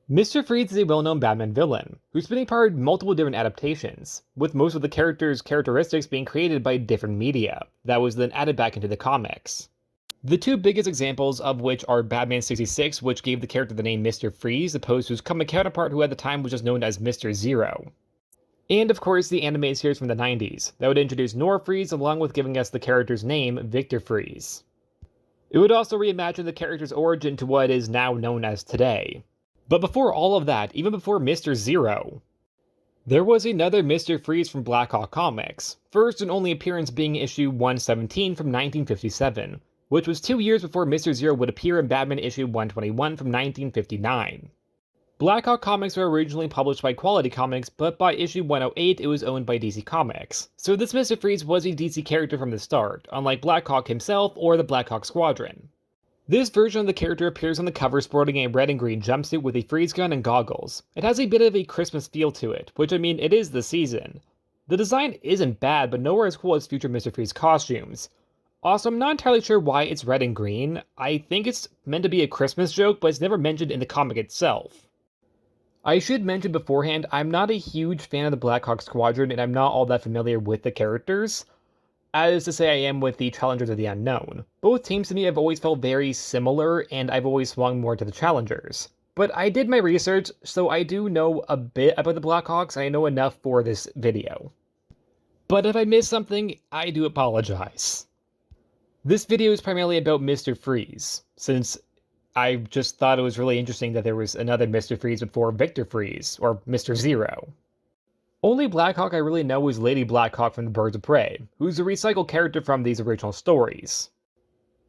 Mr. Freeze is a well-known Batman villain, who's been a part of multiple different adaptations, with most of the character's characteristics being created by different media, that was then added back into the comics. The two biggest examples of which are Batman 66, which gave the character the name Mr. Freeze, opposed to his comic counterpart who at the time was just known as Mr. Zero. And of course the animated series from the 90s, that would introduce Nora Freeze along with giving us the character's name, Victor Freeze. It would also reimagine the character's origin to what is now known as today. But before all of that, even before Mr. Zero, there was another Mr. Freeze from Blackhawk Comics, first and only appearance being issue 117 from 1957, which was 2 years before Mr. Zero would appear in Batman issue 121 from 1959. Blackhawk Comics were originally published by Quality Comics, but by issue 108 it was owned by DC Comics, so this Mr. Freeze was a DC character from the start, unlike Blackhawk himself or the Blackhawk Squadron. This version of the character appears on the cover sporting a red and green jumpsuit with a freeze gun and goggles. It has a bit of a Christmas feel to it, which I mean, it is the season. The design isn't bad, but nowhere as cool as future Mr. Freeze costumes. Also, I'm not entirely sure why it's red and green. I think it's meant to be a Christmas joke, but it's never mentioned in the comic itself. I should mention beforehand, I'm not a huge fan of the Blackhawk Squadron, and I'm not all that familiar with the characters, as to say I am with the Challengers of the Unknown. Both teams to me have always felt very similar, and I've always swung more to the Challengers. But I did my research, so I do know a bit about the Blackhawks, and I know enough for this video. But if I missed something, I do apologize. This video is primarily about Mr. Freeze, since I just thought it was really interesting that there was another Mr. Freeze before Victor Freeze, or Mr. Zero. Only Blackhawk I really know is Lady Blackhawk from the Birds of Prey, who's a recycled character from these original stories.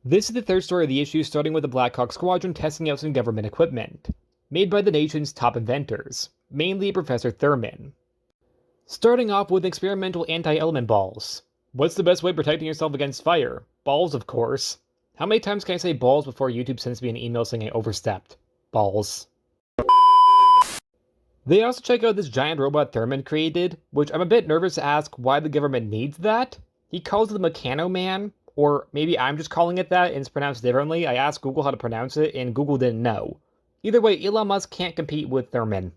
This is the third story of the issue, starting with the Blackhawk Squadron testing out some government equipment, made by the nation's top inventors, mainly Professor Thurman. Starting off with experimental anti-element balls. What's the best way of protecting yourself against fire? Balls, of course. How many times can I say balls before YouTube sends me an email saying I overstepped? Balls. They also check out this giant robot Thurman created, which I'm a bit nervous to ask why the government needs that. He calls it the Mechano Man, or maybe I'm just calling it that and it's pronounced differently. I asked Google how to pronounce it and Google didn't know. Either way, Elon Musk can't compete with Thurman.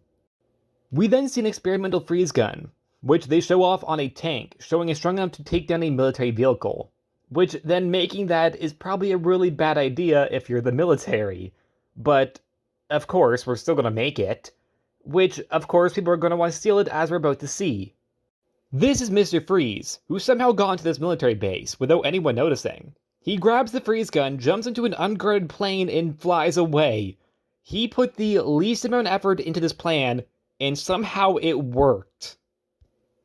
We then see an experimental freeze gun, which they show off on a tank, showing it strong enough to take down a military vehicle. Which then making that is probably a really bad idea if you're the military. But, of course, we're still gonna make it. Which, of course, people are gonna want to steal it as we're about to see. This is Mr. Freeze, who somehow got into this military base without anyone noticing. He grabs the freeze gun, jumps into an unguarded plane, and flies away. He put the least amount of effort into this plan, and somehow it worked.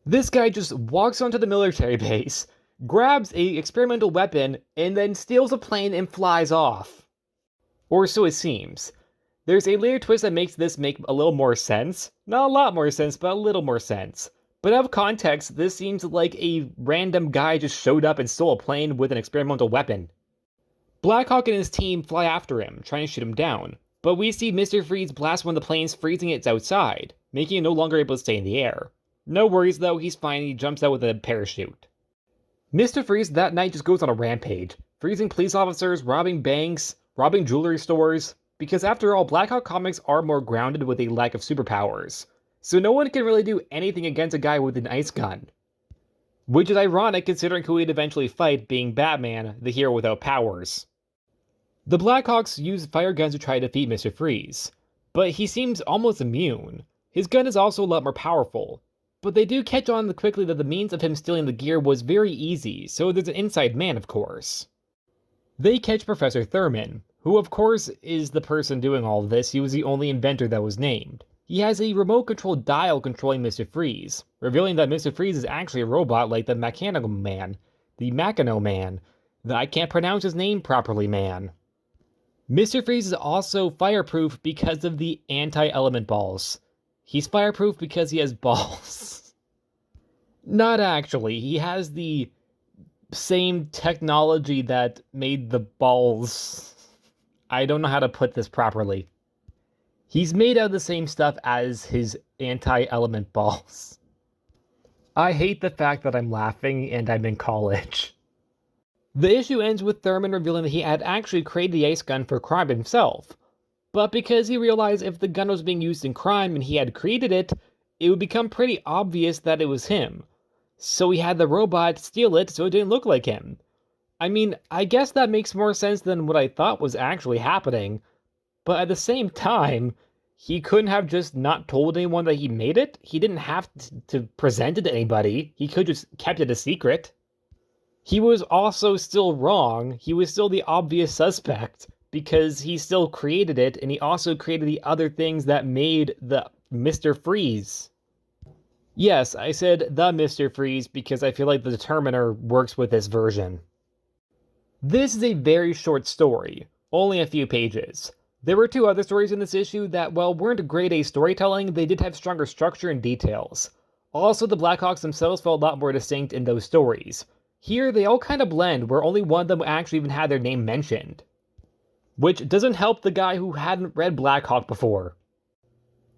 This guy just walks onto the military base, grabs a experimental weapon, and then steals a plane and flies off. Or so it seems. There's a later twist that makes this make a little more sense. Not a lot more sense, but a little more sense. But out of context, this seems like a random guy just showed up and stole a plane with an experimental weapon. Blackhawk and his team fly after him, trying to shoot him down. But we see Mr. Freeze blast one of the planes, freezing it outside, making it no longer able to stay in the air. No worries though, he's fine, he jumps out with a parachute. Mr. Freeze that night just goes on a rampage, freezing police officers, robbing banks, robbing jewelry stores, because after all, Blackhawk comics are more grounded with a lack of superpowers, so no one can really do anything against a guy with an ice gun. Which is ironic considering who he'd eventually fight, being Batman, the hero without powers. The Blackhawks use fire guns to try to defeat Mr. Freeze, but he seems almost immune. His gun is also a lot more powerful. But they do catch on quickly that the means of him stealing the gear was very easy, so there's an inside man, of course. They catch Professor Thurman, who of course is the person doing all of this. He was the only inventor that was named. He has a remote-controlled dial controlling Mr. Freeze, revealing that Mr. Freeze is actually a robot like the Mechanical Man, the Machino Man, the I can't pronounce his name properly man. Mr. Freeze is also fireproof because of the anti-element balls. He's fireproof because he has balls. Not actually. He has the same technology that made the balls. I don't know how to put this properly. He's made out of the same stuff as his anti-element balls. I hate the fact that I'm laughing and I'm in college. The issue ends with Thurman revealing that he had actually created the ice gun for crime himself. But because he realized if the gun was being used in crime and he had created it, it would become pretty obvious that it was him. So he had the robot steal it so it didn't look like him. I mean, I guess that makes more sense than what I thought was actually happening, but at the same time, he couldn't have just not told anyone that he made it. He didn't have to present it to anybody. He could just kept it a secret. He was also still wrong. He was still the obvious suspect because he still created it, and he also created the other things that made the Mr. Freeze. Yes, I said the Mr. Freeze because I feel like the Determiner works with this version. This is a very short story, only a few pages. There were two other stories in this issue that, while weren't grade A storytelling, they did have stronger structure and details. Also, the Blackhawks themselves felt a lot more distinct in those stories. Here, they all kind of blend, where only one of them actually even had their name mentioned. Which doesn't help the guy who hadn't read Blackhawk before.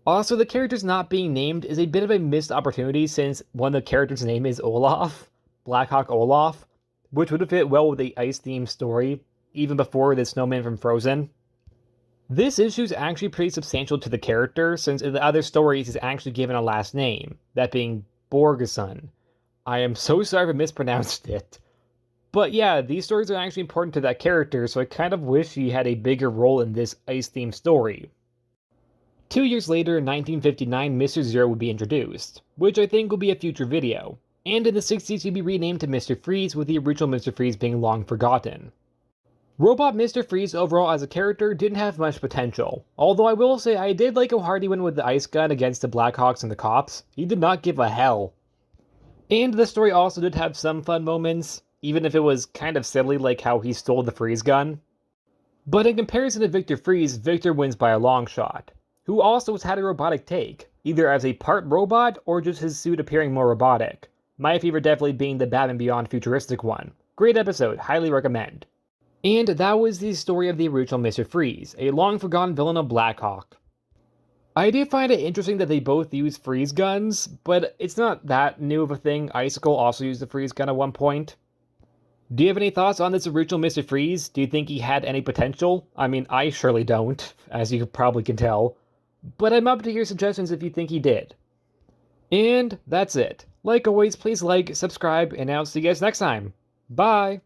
Also, the characters not being named is a bit of a missed opportunity since one of the characters' name is Olaf, Blackhawk Olaf, which would have fit well with the ice-themed story, even before the snowman from Frozen. This issue is actually pretty substantial to the character, since in the other stories he's actually given a last name, that being Borgeson. I am so sorry if I mispronounced it. But yeah, these stories are actually important to that character, so I kind of wish he had a bigger role in this ice-themed story. 2 years later, in 1959, Mr. Zero would be introduced, which I think will be a future video, and in the 60s he'd be renamed to Mr. Freeze, with the original Mr. Freeze being long forgotten. Robot Mr. Freeze overall as a character didn't have much potential, although I will say I did like how hard he went with the ice gun against the Blackhawks and the cops. He did not give a hell. And the story also did have some fun moments, even if it was kind of silly like how he stole the freeze gun. But in comparison to Victor Freeze, Victor wins by a long shot, who also had a robotic take, either as a part robot or just his suit appearing more robotic. My favorite definitely being the Batman Beyond futuristic one. Great episode, highly recommend. And that was the story of the original Mr. Freeze, a long-forgotten villain of Blackhawk. I do find it interesting that they both use freeze guns, but it's not that new of a thing. Icicle also used the freeze gun at one point. Do you have any thoughts on this original Mr. Freeze? Do you think he had any potential? I mean, I surely don't, as you probably can tell. But I'm up to your suggestions if you think he did. And that's it. Like always, please like, subscribe, and I'll see you guys next time. Bye!